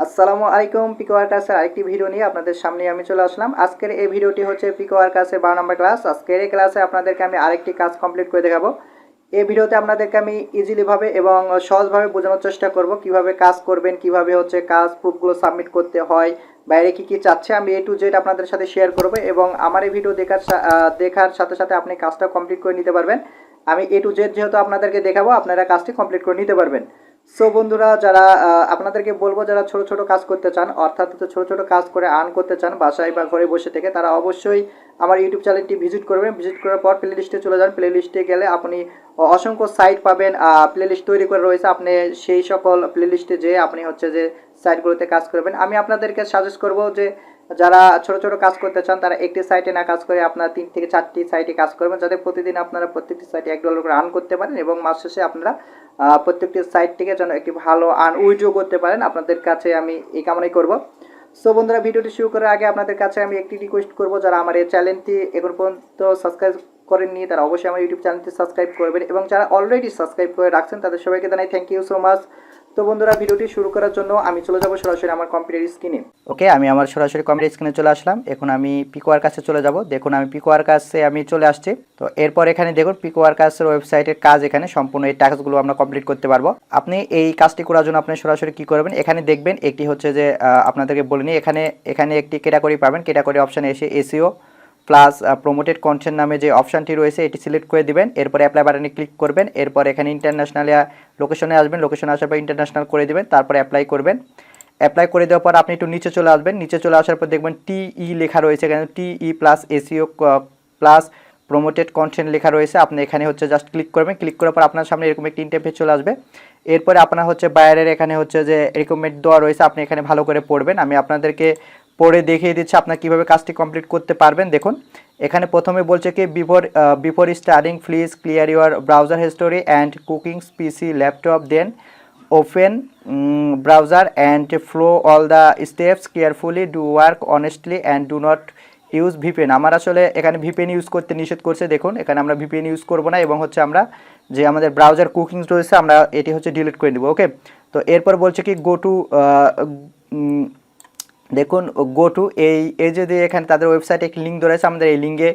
আসসালামু আলাইকুম পিকওয়ার্কার্সের আরেকটি ভিডিও নিয়ে আপনাদের সামনে আমি চলে আসলাম। আজকের এই ভিডিওটি হচ্ছে পিকওয়ার্কার্সের 12 নম্বর ক্লাস। আজকের এই ক্লাসে আপনাদেরকে আমি আরেকটি কাজ কমপ্লিট করে দেখাবো। এই ভিডিওতে আপনাদেরকে আমি ইজিলিভাবে এবং সহজভাবে বোঝানোর চেষ্টা করব কিভাবে কাজ করবেন, কিভাবে হচ্ছে কাজ প্রুফগুলো সাবমিট করতে হয়, বাইরে কী কী চাচ্ছে আমি A to Z আপনাদের সাথে শেয়ার করব এবং আমার এই ভিডিও দেখার সাথে সাথে আপনি কাজটা কমপ্লিট করে নিতে পারবেন। আমি A to Z যেহেতু আপনাদেরকে দেখাবো, আপনারা কাজটি কমপ্লিট করে নিতে পারবেন। সো বন্ধুরা, যারা আপনাদেরকে বলবো যারা ছোট ছোট কাজ করতে চান, অর্থাৎ ছোট ছোট কাজ করে আর্ন করতে চান বাসায় বা ঘরে বসে থেকে, তারা অবশ্যই আমার ইউটিউব চ্যানেলটি ভিজিট করবেন। ভিজিট করার পর প্লে লিস্টে চলে যান। প্লে লিস্টে গেলে আপনি অসংখ্য সাইট পাবেন, প্লে লিস্ট তৈরি করে রয়েছে। আপনি সেই সকল প্লে লিস্টে যেয়ে আপনি হচ্ছে যে সাইটগুলোতে কাজ করবেন। আমি আপনাদেরকে সাজেস্ট করব যে যারা ছোট ছোট কাজ করতে চান তারা একটি সাইটে না কাজ করে আপনারা 3 থেকে 4টি সাইটে কাজ করবেন, যাতে প্রতিদিন আপনারা প্রত্যেকটি সাইটে $1 করে আর্ন করতে পারেন এবং মাস শেষে আপনারা প্রত্যেকটি সাইট থেকে যেন একটি ভালো আর্ন উইথড্র করতে পারেন। আপনাদের কাছে আমি এই কামনাই করব। সো বন্ধুরা, ভিডিওটি শুরু করার আগে আপনাদের কাছে আমি একটি রিকোয়েস্ট করব, যারা আমার এই চ্যানেলটি এখন পর্যন্ত সাবস্ক্রাইব করেননি তারা অবশ্যই আমার ইউটিউব চ্যানেলটি সাবস্ক্রাইব করবেন এবং যারা অলরেডি সাবস্ক্রাইব করে রাখছেন তাদের সবাইকে জানাই থ্যাংক ইউ সো মাচ। তো বন্ধুরা, ভিডিওটি শুরু করার জন্য আমি চলে যাব সরাসরি আমার কম্পিউটার স্ক্রিনে। ওকে, আমি আমার সরাসরি কম্পিউটার স্ক্রিনে চলে আসলাম। এখন আমি পিকওয়ার্কার্সে চলে যাব। দেখুন আমি পিকওয়ার্কার্সে আমি চলে আসছি। তো এরপর এখানে দেখুন পিকওয়ার্কার্সের ওয়েবসাইটের কাজ, এখানে সম্পূর্ণ এই টাস্কগুলো আমরা কমপ্লিট করতে পারবো। আপনি এই কাজটি করার জন্য আপনি সরাসরি কি করবেন, এখানে দেখবেন একটি হচ্ছে যে আপনাদেরকে বলে নিই, এখানে একটি ক্যাটাগরি পাবেন। ক্যাটাগরি অপশানে এসে এসইও প্লাস প্রমোটেড কন্টেন্ট নামে যে অপশানটি রয়েছে এটি সিলেক্ট করে দিবেন। এরপরে অ্যাপ্লাই বাটনে ক্লিক করবেন। এরপর এখানে ইন্টারন্যাশনাল লোকেশনে আসবেন, লোকেশনে আসার পর ইন্টারন্যাশনাল করে দিবেন। তারপরে অ্যাপ্লাই করবেন। অ্যাপ্লাই করে দেওয়ার পর আপনি একটু নিচে চলে আসবেন। নিচে চলে আসার পর দেখবেন টিই লেখা রয়েছে, এখানে টিই plus SEO plus promoted content লেখা রয়েছে। আপনি এখানে হচ্ছে জাস্ট ক্লিক করবেন। ক্লিক করার পর আপনার সামনে এরকম একটি ইন্টারফেস চলে আসবে। এরপরে আপনার হচ্ছে বাইরের এখানে হচ্ছে যে রিকমেন্ড দেওয়া রয়েছে, আপনি এখানে ভালো করে পড়বেন। আমি আপনাদেরকে পড়ে দেখিয়ে দিচ্ছি আপনার কীভাবে কাজটি কমপ্লিট করতে পারবেন। দেখুন এখানে প্রথমে বলছে কি before starting please clear your browser history and cookings PC laptop, then open browser and flow all the steps carefully, do work honestly and do not use VPN. আমার আসলে এখানে ভিপিএন ইউজ করতে নিষেধ করছে। দেখুন এখানে আমরা ভিপিএন ইউজ করব না এবং হচ্ছে আমরা যে আমাদের ব্রাউজার কুকিংস রয়েছে আমরা এটি হচ্ছে ডিলিট করে দেবো। ওকে, তো এরপর বলছে কি গো টু, দেখুন গো টু এই যদি এখানে তাদের ওয়েবসাইটে একটি লিঙ্ক ধরেছে, আমাদের এই লিঙ্কে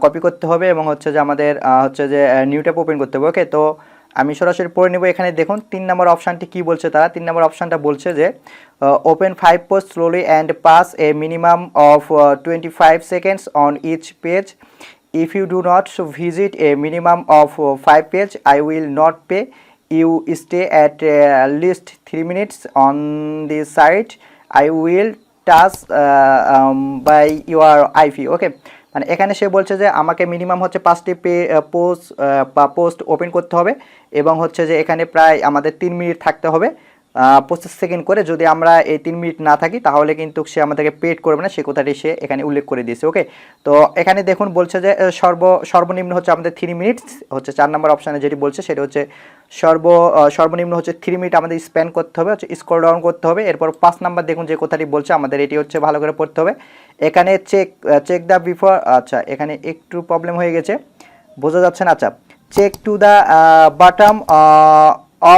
কপি করতে হবে এবং হচ্ছে যে আমাদের হচ্ছে যে নিউ ট্যাব ওপেন করতে হবে। ওকে, তো আমি সরাসরি পড়ে নেব। এখানে দেখুন 3 নম্বর অপশানটি কী বলছে, তারা 3 নম্বর অপশানটা বলছে যে open 5 post slowly and pass a minimum of 25 seconds on each page. If you do not visit a minimum of 5 page I will not pay you, stay at least 3 minutes on the site I will touch by your IP. Okay, মানে এখানে সে বলছে যে আমাকে minimum হচ্ছে 5টি post open করতে হবে এবং হচ্ছে যে এখানে প্রায় আমাদের 3 মিনিট থাকতে হবে, 25 সেকেন্ড করে। যদি আমরা এই 3 মিনিট না থাকি তাহলে কিন্তু সে আমাদেরকে পেড করবে না, সে কথাটি সে এখানে উল্লেখ করে দিয়েছে। ওকে, তো এখানে দেখুন বলছে যে সর্বনিম্ন হচ্ছে আমাদের 3 মিনিটস হচ্ছে 4 নম্বর অপশানে যেটি বলছে সেটা হচ্ছে সর্বনিম্ন হচ্ছে 3 মিনিট আমাদের স্পেন্ড করতে হবে, হচ্ছে স্ক্রল ডাউন করতে হবে। এরপর 5 নাম্বার দেখুন যে কথাটি বলছে আমাদের এটি হচ্ছে ভালো করে পড়তে হবে। এখানে চেক দ্য বিফোর, আচ্ছা এখানে একটু প্রবলেম হয়ে গেছে, বোঝা যাচ্ছে না। আচ্ছা, check to the bottom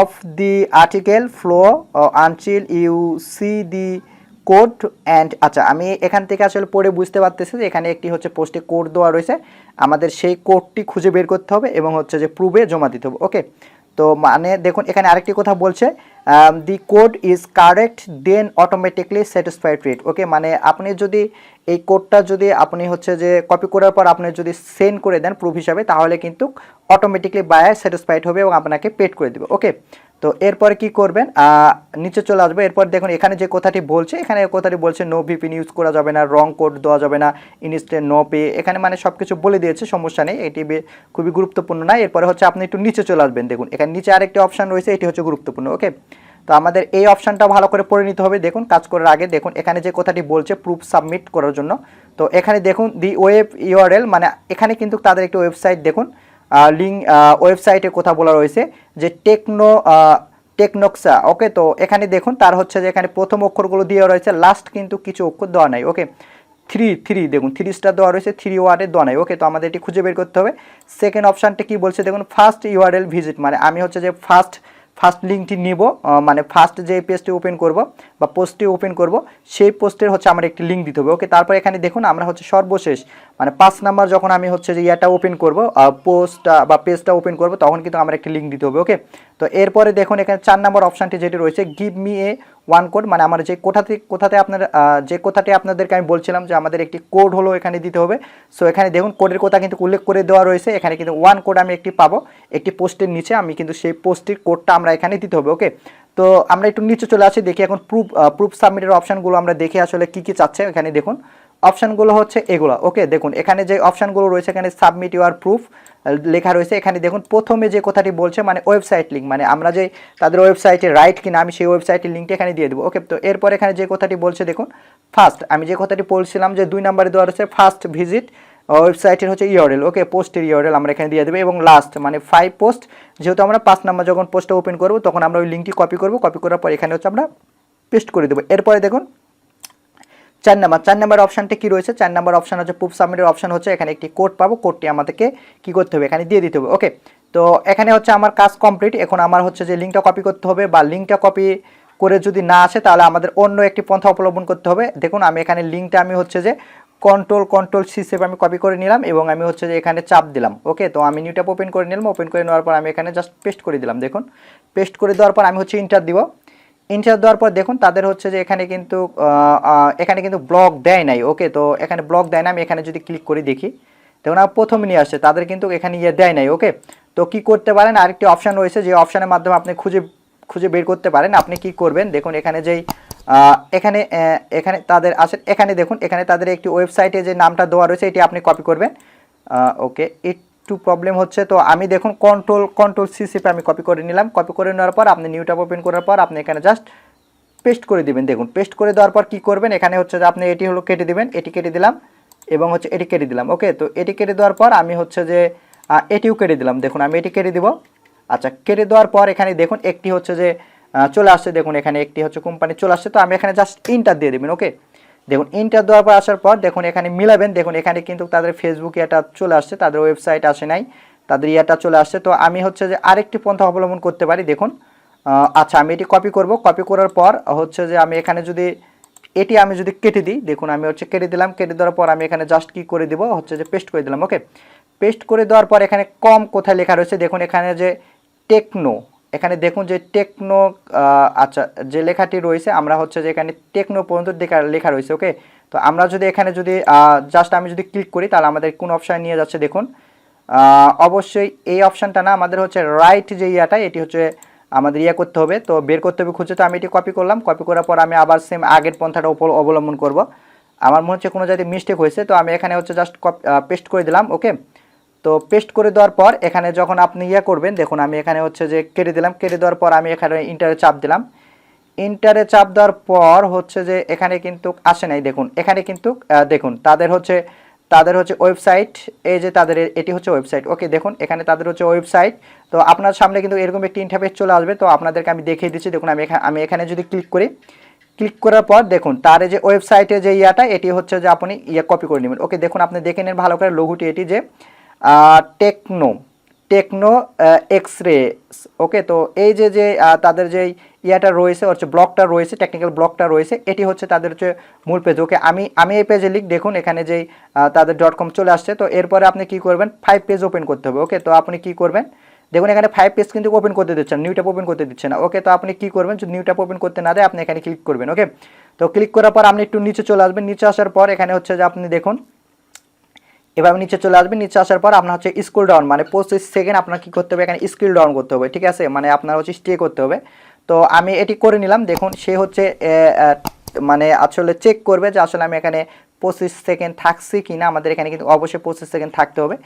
of the article flow until you see the code and আচ্ছা আমি এখান থেকে আসলে পড়ে বুঝতে পারতেছি যে এখানে একটি হচ্ছে পোস্টে কোড দেওয়া রয়েছে, আমাদের সেই কোডটি খুঁজে বের করতে হবে এবং হচ্ছে যে প্রুফে জমা দিতে হবে। ওকে, তো মানে দেখুন এখানে আরেকটি কথা বলছে, the code is correct then automatically satisfied rate. Okay, মানে আপনি যদি এই কোডটা যদি আপনি হচ্ছে যে কপি করার পর আপনি যদি সেন্ড করে দেন প্রুফ হিসাবে, তাহলে কিন্তু অটোমেটিকলি বায়ার স্যাটিসফাইড হবে এবং আপনাকে পেড করে দেবে। ওকে, তো এরপরে কি করবেন, নিচে চলে আসবে। এরপর দেখুন এখানে যে কথাটি বলছে, এখানে কথাটি বলছে নো ভিপিএন ইউজ করা যাবে না, রং কোড দেওয়া যাবে না, ইনস্ট্যান্ট নো পে, এখানে মানে সব কিছু বলে দিয়েছে, সমস্যা নেই, এটি খুবই গুরুত্বপূর্ণ না। এরপরে হচ্ছে আপনি একটু নিচে চলে আসবেন। দেখুন এখানে নিচে আরেকটি অপশান রয়েছে, এটি হচ্ছে গুরুত্বপূর্ণ। ওকে, তো আমাদের এই অপশানটা ভালো করে পড়ে নিতে হবে। দেখুন কাজ করার আগে দেখুন এখানে যে কথাটি বলছে প্রুফ সাবমিট করার জন্য, তো এখানে দেখুন দি ওয়েব ইউআরএল, মানে এখানে কিন্তু তাদের একটি ওয়েবসাইট দেখুন লিঙ্ক, ওয়েবসাইটের কথা বলা রয়েছে যে টেকনোক্সা। ওকে, তো এখানে দেখুন তার হচ্ছে যে এখানে প্রথম অক্ষরগুলো দেওয়া রয়েছে, লাস্ট কিন্তু কিছু অক্ষর দেওয়া নাই। ওকে, থ্রি দেখুন 3 স্টার দেওয়া রয়েছে, 3 ওয়ার্ডের দেওয়া নাই। ওকে, তো আমাদের এটি খুঁজে বের করতে হবে। সেকেন্ড অপশানটা কি বলছে দেখুন, ফার্স্ট ইউআরএল ভিজিট, মানে আমি হচ্ছে যে ফার্স্ট লিঙ্কটি নিব, মানে ফার্স্ট যে পেজটি ওপেন করব বা পোস্টটি ওপেন করব সেই পোস্টের হচ্ছে আমার একটি লিঙ্ক দিতে হবে। ওকে, তারপর এখানে দেখুন আমরা হচ্ছে সর্বশেষ মানে 5 নাম্বার যখন আমি হচ্ছে যে ইয়াটা ওপেন করব, পোস্টটা বা পেজটা ওপেন করব, তখন কিন্তু আমার একটি লিঙ্ক দিতে হবে। ওকে, তো এরপরে দেখুন এখানে 4 নাম্বার অপশানটি যেটি রয়েছে give me a one code, মানে আমার যে কোথাতে আপনার যে কথাটি আপনাদেরকে আমি বলছিলাম যে আমাদের একটি কোড হলো এখানে দিতে হবে। সো এখানে দেখুন কোডের কথা কিন্তু উল্লেখ করে দেওয়া রয়েছে, এখানে কিন্তু ওয়ান কোড আমি একটি পাবো একটি পোস্টের নিচে, আমি কিন্তু সেই পোস্টের কোডটা আমরা এখানে দিতে হবে। ওকে, তো আমরা একটু নিচে চলে আসি, দেখি এখন প্রুফ সাবমিটের অপশানগুলো আমরা দেখি আসলে কী কী চাচ্ছে। এখানে দেখুন অপশানগুলো হচ্ছে এগুলো। ওকে, দেখুন এখানে যে অপশানগুলো রয়েছে এখানে সাবমিট ইউর প্রুফ লেখা রয়েছে। এখানে দেখুন প্রথমে যে কথাটি বলছে মানে ওয়েবসাইট লিঙ্ক, মানে আমরা যে তাদের ওয়েবসাইটে রাইট কিনা আমি সেই ওয়েবসাইটের লিঙ্কটা এখানে দিয়ে দেবো। ওকে, তো এরপর এখানে যে কথাটি বলছে দেখুন ফার্স্ট, আমি যে কথাটি বলছিলাম যে 2 নম্বরে দেওয়া রয়েছে ফার্স্ট ভিজিট ওয়েবসাইটের হচ্ছে ইউআরএল। ওকে, পোস্টের ইউআরএল আমরা এখানে দিয়ে দেবো এবং লাস্ট মানে 5 পোস্ট, যেহেতু আমরা 5 নাম্বার যখন পোস্টটা ওপেন করবো তখন আমরা ওই লিঙ্কটি কপি করবো, কপি করার পর এখানে হচ্ছে আমরা পেস্ট করে দেবো। এরপরে দেখুন 4 নাম্বার অপশানটি কী রয়েছে, 4 নাম্বার অপশান হচ্ছে প্রুফ সাবমিটের অপশান হচ্ছে এখানে একটি কোড পাবো, কোডটি আমাদেরকে কী করতে হবে এখানে দিয়ে দিতে হবে। ওকে, তো এখানে হচ্ছে আমার কাজ কমপ্লিট। এখন আমার হচ্ছে যে লিঙ্কটা কপি করতে হবে, বা লিঙ্কটা কপি করে যদি না আসে তাহলে আমাদের অন্য একটি পন্থা অবলম্বন করতে হবে। দেখুন আমি এখানে লিঙ্কটা আমি হচ্ছে যে কন্ট্রোল সি সেভ আমি কপি করে নিলাম এবং আমি হচ্ছে যে এখানে চাপ দিলাম। ওকে, তো আমি নিউ ট্যাব ওপেন করে নিলাম, ওপেন করে নেওয়ার পর আমি এখানে জাস্ট পেস্ট করে দিলাম। দেখুন পেস্ট করে দেওয়ার পর আমি হচ্ছে ইন্টার দিব। ইন্টার দেওয়ার পর দেখুন তাদের হচ্ছে যে এখানে কিন্তু ব্লক দেয় নাই। ওকে, তো এখানে ব্লক দেয় না, আমি এখানে যদি ক্লিক করি দেখি দেখুন আমার প্রথমে নিয়ে আসছে, তাদের কিন্তু এখানে দেয় নাই। ওকে, তো কি করতে পারেন, আরেকটি অপশান রয়েছে যে অপশানের মাধ্যমে আপনি খুঁজে বের করতে পারেন। আপনি কি করবেন দেখুন এখানে যেই এখানে তাদের আছে, এখানে দেখুন এখানে তাদের একটি ওয়েবসাইটে যে নামটা দেওয়া রয়েছে এটি আপনি কপি করবেন। ওকে, একটু প্রবলেম হচ্ছে, তো আমি দেখুন কন্ট্রোল সি সেভ আমি কপি করে নিলাম। কপি করে নেওয়ার পর আপনি নিউ ট্যাব ওপেন করার পর আপনি এখানে জাস্ট পেস্ট করে দিবেন। দেখুন পেস্ট করে দেওয়ার পর কী করবেন, এখানে হচ্ছে যে আপনি এটি হলো কেটে দিবেন, এটি কেটে দিলাম এবং হচ্ছে এটি কেটে দিলাম। ওকে, তো এটি কেটে দেওয়ার পর আমি হচ্ছে যে এটিও কেটে দিলাম। দেখুন আমি এটি কেটে দিব। আচ্ছা, কেটে দেওয়ার পর এখানে দেখুন একটি হচ্ছে যে চলে আসছে, দেখুন এখানে একটি হচ্ছে কোম্পানি চলে আসছে, তো আমি এখানে জাস্ট ইন্টার দিয়ে দেবেন। ওকে, দেখুন ইন্টার দেওয়ার পর আসার পর দেখুন এখানে মিলাবেন। দেখুন এখানে কিন্তু তাদের ফেসবুক এটা চলে আসছে, তাদের ওয়েবসাইট আসে নাই, তাদের ইয়াটা চলে আসছে। তো আমি হচ্ছে যে আরেকটি পন্থা অবলম্বন করতে পারি। দেখুন আচ্ছা, আমি এটি কপি করব, কপি করার পর হচ্ছে যে আমি এখানে যদি এটি আমি যদি কেটে দিই, দেখুন আমি হচ্ছে কেটে দিলাম, কেটে দেওয়ার পর আমি এখানে জাস্ট কি করে দিব হচ্ছে যে পেস্ট করে দিলাম। ওকে, পেস্ট করে দেওয়ার পর এখানে কম কোথায় লেখা রয়েছে দেখুন এখানে যে টেকনো, এখানে দেখুন যে টেকনো, আচ্ছা যে লেখাটি রয়েছে আমরা হচ্ছে যে এখানে টেকনো পর্যন্ত লেখা রয়েছে। ওকে, তো আমরা যদি এখানে যদি জাস্ট আমি যদি ক্লিক করি তাহলে আমাদের কোন অপশানে নিয়ে যাচ্ছে দেখুন, অবশ্যই এই অপশানটা না, আমাদের হচ্ছে রাইট যে ইয়াটা এটি হচ্ছে আমাদের করতে হবে, তো বের করতে হবে খুঁজে। তো আমি এটি কপি করলাম, কপি করার পর আমি আবার সেম আগের পন্থাটা অবলম্বন করব। আমার মনে হচ্ছে কোনো জায়গায় মিস্টেক হয়েছে, তো আমি এখানে হচ্ছে জাস্ট পেস্ট করে দিলাম। ওকে, তো পেস্ট করে দেওয়ার পর এখানে যখন আপনি করবেন দেখুন আমি এখানে হচ্ছে যে কেটে দিলাম, কেটে দেওয়ার পর আমি এখানে ইন্টারে চাপ দিলাম। ইন্টারে চাপ দেওয়ার পর হচ্ছে যে এখানে কিন্তু আসে নাই। দেখুন এখানে কিন্তু দেখুন তাদের হচ্ছে ওয়েবসাইট, এই যে তাদের এটি হচ্ছে ওয়েবসাইট। ওকে, দেখুন এখানে তাদের হচ্ছে ওয়েবসাইট, তো আপনার সামনে কিন্তু এরকম একটি ইন্টারফেস চলে আসবে। তো আপনাদেরকে আমি দেখিয়ে দিচ্ছি, দেখুন আমি এখানে যদি ক্লিক করি, ক্লিক করার পর দেখুন তার যে ওয়েবসাইটে যে ইয়াটা এটি হচ্ছে যে আপনি কপি করে নেবেন। ওকে, দেখুন আপনি দেখে নেন ভালো করে লোগোটি, এটি যে টেকনো এক্সরে। ওকে, তো এই যে তাদের যে ইয়াটা রয়েছে হচ্ছে ব্লকটা রয়েছে, টেকনিক্যাল ব্লকটা রয়েছে, এটি হচ্ছে তাদের হচ্ছে মূল পেজ। ওকে, আমি এই পেজে লিখ, দেখুন এখানে যেই তাদের .com চলে আসছে। তো এরপরে আপনি কি করবেন, 5 পেজ ওপেন করতে হবে। ওকে, তো আপনি কি করবেন দেখুন এখানে 5 পেজ কিন্তু ওপেন করতে দিচ্ছেন, নিউ ট্যাব ওপেন করতে দিচ্ছে না। ওকে, তো আপনি কি করবেন, যদি নিউ ট্যাব ওপেন করতে না দেয় আপনি এখানে ক্লিক করবেন। ওকে, তো ক্লিক করার পর আপনি একটু নিচে চলে আসবেন, নিচে আসার পর এখানে হচ্ছে যে আপনি দেখুন এভাবে নিচে চলে আসবেন। নিচে আসার পর আপনার হচ্ছে স্ক্রল ডাউন, মানে 25 সেকেন্ড আপনার কি করতে হবে এখানে স্ক্রল ডাউন করতে হবে, ঠিক আছে, মানে আপনার হচ্ছে স্টে করতে হবে। তো আমি এটি করে নিলাম। দেখুন সে হচ্ছে মানে আসলে চেক করবে যে আসলে আমি এখানে 25 সেকেন্ড থাকছি কিনা, আমাদের এখানে কিন্তু অবশ্যই 25 সেকেন্ড থাকতে হবে।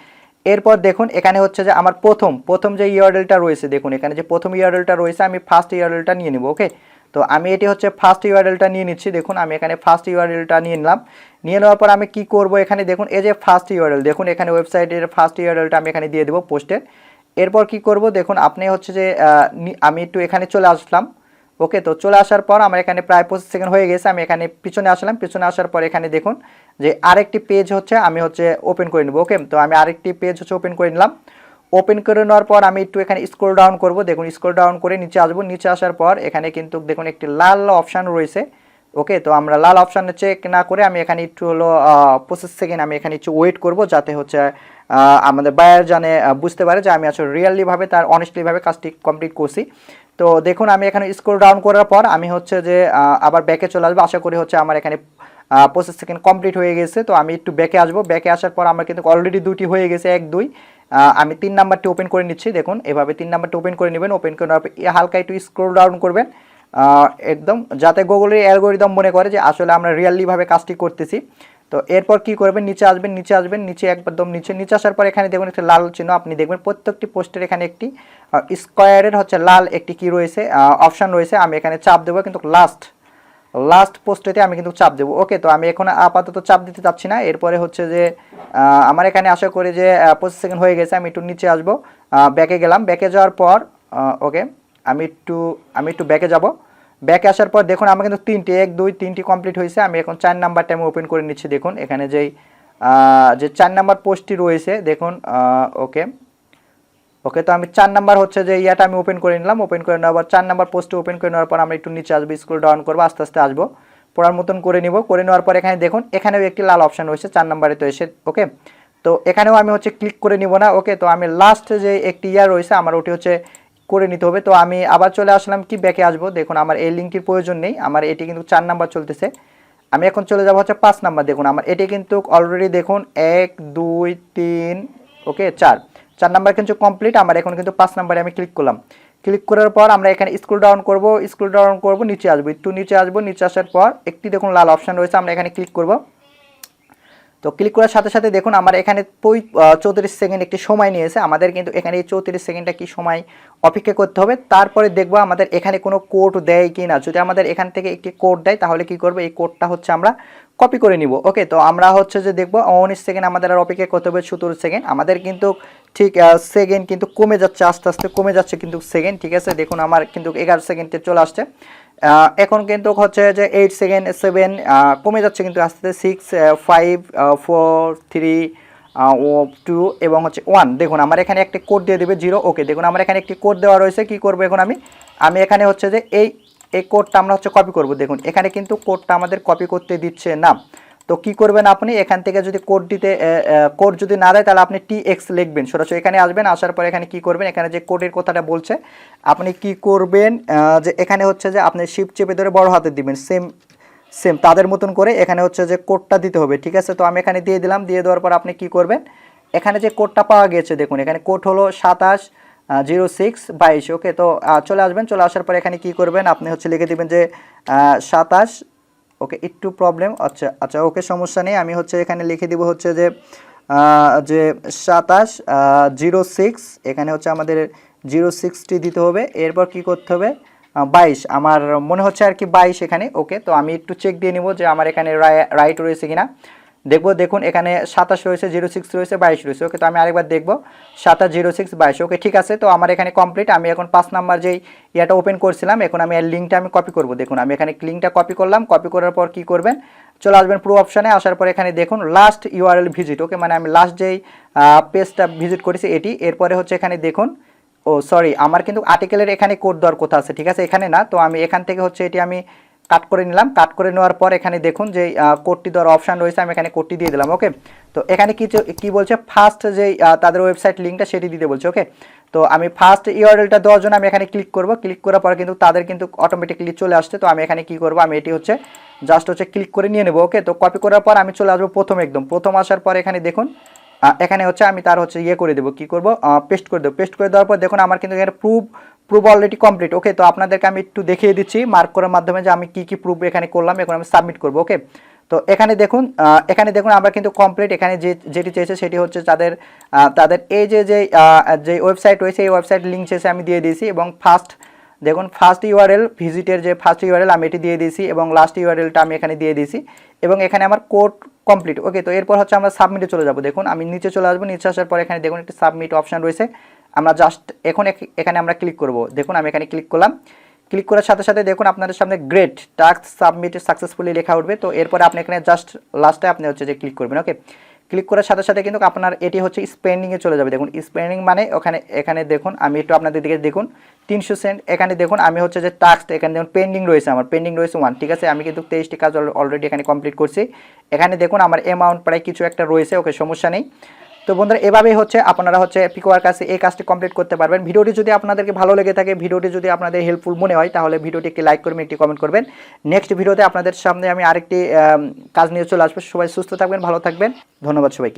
এরপর দেখুন এখানে হচ্ছে যে আমার প্রথম যে ইউআরএলটা রয়েছে, দেখুন এখানে যে প্রথম ইউআরএলটা রয়েছে আমি ফার্স্ট ইউআরএলটা নিয়ে নেব। ওকে, তো আমি এটি হচ্ছে ফার্স্ট ইউআরএলটা নিয়ে নিচ্ছি। দেখুন আমি এখানে ফার্স্ট ইউআরএলটা নিয়ে নিলাম, নিয়ে নেওয়ার পর আমি কি করব, এখানে দেখুন এই যে ফার্স্ট ইউআরএল, দেখুন এখানে ওয়েবসাইটের ফার্স্ট ইউআরএলটা আমি এখানে দিয়ে দেবো পোস্টের। এরপর কি করব দেখুন আপনি হচ্ছে যে আমি একটু এখানে চলে আসলাম। ওকে, তো চলে আসার পর আমার এখানে প্রায় 25 সেকেন্ড হয়ে গেছে, আমি এখানে পিছনে আসলাম। পিছনে আসার পর এখানে দেখুন যে আরেকটি পেজ হচ্ছে আমি হচ্ছে ওপেন করে নেব। ওকে, তো আমি আরেকটি পেজ হচ্ছে ওপেন করে নিলাম। ওপেন করে নেওয়ার পর আমি একটু এখানে স্ক্রল ডাউন করব, দেখুন স্ক্রল ডাউন করে নিচে আসবো, নিচে আসার পর এখানে কিন্তু দেখুন একটি লাল অপশান রয়েছে। ওকে, তো আমরা লাল অপশানে চেক না করে আমি এখানে একটু হলো 25 সেকেন্ড আমি এখানে একটু ওয়েট করব, যাতে হচ্ছে আমাদের বায়ার জানে বুঝতে পারে যে আমি আসলে রিয়েলিভাবে তার অনেস্টলিভাবে কাজটি কমপ্লিট করছি। তো দেখুন আমি এখানে স্ক্রল ডাউন করার পর আমি হচ্ছে যে আবার ব্যাকে চলে আসবো, আশা করি হচ্ছে আমার এখানে 25 সেকেন্ড কমপ্লিট হয়ে গেছে। তো আমি একটু ব্যাকে আসবো, ব্যাকে আসার পর আমার কিন্তু অলরেডি দুটি হয়ে গেছে, 1 2। আমি 3 নাম্বারটি ওপেন করে নিচ্ছি, দেখুন এভাবে 3 নাম্বারটি ওপেন করে নেবেন। ওপেন করে নেওয়ার পর হালকা একটু স্ক্রল ডাউন করবেন একদম, যাতে গুগলের অ্যালগোরিদম মনে করে যে আসলে আমরা রিয়েলিভাবে কাজটি করতেছি। তো এরপর কি করবেন, নিচে আসবেন, নিচে আসবেন, নিচে একদম নিচে আসার পর এখানে দেখুন একটা লাল চিহ্ন, আপনি দেখবেন প্রত্যেকটি পোস্টের এখানে একটি স্কোয়ারের হচ্ছে লাল একটি কি রয়েছে অপশান রয়েছে। আমি এখানে চাপ দেবো, কিন্তু লাস্ট পোস্টেতে আমি কিন্তু চাপ দেবো। ওকে, তো আমি এখন আপাতত চাপ দিতে চাচ্ছি না। এরপরে হচ্ছে যে আমার এখানে আশা করি যে 25 সেকেন্ড হয়ে গেছে, আমি একটু নিচে আসবো, ব্যাকে গেলাম, ব্যাকে যাওয়ার পর ওকে আমি একটু ব্যাকে যাব। ব্যাকে আসার পর দেখুন আমার কিন্তু 3টি 1 2 3টি কমপ্লিট হয়েছে। আমি এখন 4 নাম্বারটা আমি ওপেন করে নিচ্ছি, দেখুন এখানে যে 4 নাম্বার পোস্টটি রয়েছে দেখুন। ওকে, তো আমি 4 নাম্বার হচ্ছে যে ইয়াটা আমি ওপেন করে নিলাম, ওপেন করে নেওয়ার পর 4 নাম্বার পোস্টে ওপেন করে নেওয়ার পর আমরা একটু নিচে আসবো, স্ক্রল ডাউন করবো, আস্তে আস্তে আসবো, পড়ার মতন করে নিব। করে নেওয়ার পর এখানে দেখুন এখানেও একটি লাল অপশান রয়েছে 4 নাম্বারে তো এসে। ওকে, তো এখানেও আমি হচ্ছে ক্লিক করে নিব না। ওকে, তো আমি লাস্ট যে একটি ইয়ার রয়েছে আমার ওটি হচ্ছে করে নিতে হবে। তো আমি আবার চলে আসলাম, কি ব্যাকে আসবো, দেখুন আমার এই লিঙ্কটির প্রয়োজন নেই, আমার এটি কিন্তু 4 নাম্বার চলতেছে। আমি এখন চলে যাব হচ্ছে 5 নাম্বার, দেখুন আমার এটি কিন্তু অলরেডি দেখুন 1 2 3 ওকে 4 নাম্বার কিন্তু কমপ্লিট। আমার এখন কিন্তু 5 নাম্বারে আমি ক্লিক করলাম। ক্লিক করার পর আমরা এখানে স্ক্রল ডাউন করব, নিচে আসবো, একটু নিচে আসবো, নিচে আসার পর একটি দেখুন লাল অপশান রয়েছে, আমরা এখানে ক্লিক করব। তো ক্লিক করার সাথে সাথে দেখুন আমার এখানে 34 সেকেন্ড একটি সময় নিয়েছে। আমাদের কিন্তু এখানে এই 34 সেকেন্ডটা কি সময় অপেক্ষা করতে হবে, তারপরে দেখবো আমাদের এখানে কোনো কোড দেয় কি না। যদি আমাদের এখান থেকে একটি কোড দেয় তাহলে কি করবো, এই কোডটা হচ্ছে আমরা কপি করে নিব। ওকে, তো আমরা হচ্ছে যে দেখবো 19 সেকেন্ড আমাদের আর অপেক্ষা করতে হবে 17 সেকেন্ড। আমাদের কিন্তু ঠিক সেকেন্ড কিন্তু কমে যাচ্ছে, আস্তে আস্তে কমে যাচ্ছে কিন্তু সেকেন্ড। ঠিক আছে, দেখুন আমার কিন্তু 11 সেকেন্ডে চলে আসছে। এখন কিন্তু হচ্ছে যে 8 সেকেন্ড 7 কমে যাচ্ছে কিন্তু আস্তে আস্তে 6 5 4 3 2 এবং হচ্ছে 1। দেখুন আমার এখানে একটি কোড দিয়ে দেবে 0। ওকে, দেখুন আমার এখানে একটি কোড দেওয়া রয়েছে। কি করব এখন আমি এখানে হচ্ছে যে এই কোডটা আমরা হচ্ছে কপি করব। দেখুন এখানে কিন্তু কোডটা আমাদের কপি করতে দিচ্ছে না। তো কি করবেন, আপনি এখান থেকে যদি কোড যদি না দেয় তাহলে আপনি TX লিখবেন, সরাসরি এখানে আসবেন, আসার পর এখানে কি করবেন, এখানে যে কোডের কথাটা বলছে আপনি কি করবেন, যে এখানে হচ্ছে যে আপনি শিফট চেপে ধরে বড় হাতে দিবেন, সেম তাদের মতন করে এখানে হচ্ছে যে কোডটা দিতে হবে। ঠিক আছে, তো আমি এখানে দিয়ে দিলাম, দিয়ে দেওয়ার পর আপনি কি করবেন, এখানে যে কোডটা পাওয়া গেছে দেখুন এখানে কোড হলো 27 06 22। ওকে, তো চলে আসবেন, চলে আসার পর এখানে কি করবেন, আপনি হচ্ছে লিখে দিবেন যে 27। ওকে, একটু প্রবলেম, আচ্ছা ওকে সমস্যা নেই। আমি হচ্ছে এখানে লিখে দিব হচ্ছে যে 27 06, এখানে হচ্ছে আমাদের 06টি দিতে হবে। এরপর কি করতে হবে, 22, আমার মনে হচ্ছে আর কি 22 এখানে। ওকে, তো আমি একটু চেক দিয়ে নিব যে আমার এখানে রাইট রয়েছে কিনা। দেখুন এখানে 27 রয়েছে, 06 রয়েছে, 22 রয়েছে। ওকে, তো আমি আরেকবার দেখবো 27 06 22। ওকে, ঠিক আছে, তো আমার এখানে কমপ্লিট। আমি এখন 5 নাম্বার যেই ইয়াটা ওপেন করছিলাম, এখন আমি এর লিঙ্কটা আমি কপি করব। দেখুন আমি এখানে লিঙ্কটা কপি করলাম, কপি করার পর কি করবেন, চলে আসবেন প্রো অপশানে, আসার পর এখানে দেখুন লাস্ট ইউআরএল ভিজিট। ওকে, মানে আমি লাস্ট যেই পেজটা ভিজিট করেছি এটি। এরপরে হচ্ছে এখানে দেখুন, সরি আমার কিন্তু আর্টিকেলের এখানে কোড দেওয়ার কথা আছে, ঠিক আছে, এখানে না। তো আমি এখান থেকে হচ্ছে এটি আমি কাট করে নিলাম, কাট করে নেওয়ার পর এখানে দেখুন যে কোডটি দেওয়ার অপশান রয়েছে, আমি এখানে কোডটি দিয়ে দিলাম। ওকে, তো এখানে কি বলছে, ফার্স্ট যে তাদের ওয়েবসাইট লিঙ্কটা সেটি দিতে বলছে। ওকে, তো আমি ফার্স্ট ইউআরএলটা দেওয়ার জন্য আমি এখানে ক্লিক করব। ক্লিক করার পর কিন্তু তাদের কিন্তু অটোমেটিকলি চলে আসছে। তো আমি এখানে কি করব, আমি এটি হচ্ছে জাস্ট হচ্ছে ক্লিক করে নিয়ে নেব। ওকে, তো কপি করার পর আমি চলে আসবো প্রথম আসার পর এখানে দেখুন এখানে হচ্ছে আমি তার হচ্ছে করে দেবো, কি করব, পেস্ট করে দেবো। পেস্ট করে দেওয়ার পর দেখুন আমার কিন্তু এখানে প্রুফ অলরেডি কমপ্লিট। ওকে, তো আপনাদেরকে আমি একটু দেখিয়ে দিচ্ছি মার্ক করার মাধ্যমে যে আমি কি প্রুফ এখানে করলাম। এখন আমি সাবমিট করব। ওকে, তো এখানে দেখুন আমরা কিন্তু কমপ্লিট। এখানে যেটি চেয়েছে সেটি হচ্ছে তাদের এই যে ওয়েবসাইট রয়েছে এই ওয়েবসাইট লিঙ্ক চেয়েছে আমি দিয়ে দিয়েছি, এবং ফার্স্ট ইউআরএল ভিজিটের যে ফার্স্ট ইউআরএল আমি এটি দিয়ে দিয়েছি, এবং লাস্ট ইউআরএলটা আমি এখানে দিয়ে দিয়েছি, এবং এখানে আমার কোড কমপ্লিট। ওকে, তো এরপর হচ্ছে আমরা সাবমিটে চলে যাব। দেখুন আমি নিচে চলে আসবো, নিচে আসার পর এখানে দেখুন একটি সাবমিট অপশান রয়েছে, আমরা জাস্ট এখানে আমরা ক্লিক করব। দেখুন আমি এখানে ক্লিক করলাম, ক্লিক করার সাথে সাথে দেখুন আপনাদের সামনে গ্রেট টাস্ক সাবমিট সাকসেসফুলি লেখা উঠবে। তো এরপরে আপনি এখানে জাস্ট লাস্টে আপনি হচ্ছে যে ক্লিক করবেন। ওকে, ক্লিক করার সাথে সাথে কিন্তু আপনার এটি হচ্ছে স্পেন্ডিংয়ে চলে যাবে। দেখুন স্পেন্ডিং মানে এখানে দেখুন, আমি একটু আপনাদের দিকে দেখুন 300 সেন্ট। এখানে দেখুন আমি হচ্ছে যে টাস্ক, এখানে দেখুন পেন্ডিং রয়েছে, আমার পেন্ডিং রয়েছে 1, ঠিক আছে। আমি কিন্তু 23টি কাজ অলরেডি এখানে কমপ্লিট করছি। এখানে দেখুন আমার অ্যামাউন্ট প্রায় কিছু একটা রয়েছে, ওকে সমস্যা নেই। তো বন্ধুরা এভাবেই হচ্ছে আপনারা হচ্ছে পিকওয়ার্কার্সে এই কাজটি কমপ্লিট করতে পারবেন। ভিডিওটি যদি আপনাদেরকে ভালো লেগে থাকে, ভিডিওটি যদি আপনাদের হেল্পফুল মনে হয়, তাহলে ভিডিওটি একটি লাইক করবেন, একটি কমেন্ট করবেন। নেক্সট ভিডিওতে আপনাদের সামনে আমি আরেকটি কাজ নিয়ে চলে আসবো। সবাই সুস্থ থাকবেন, ভালো থাকবেন, ধন্যবাদ সবাইকে।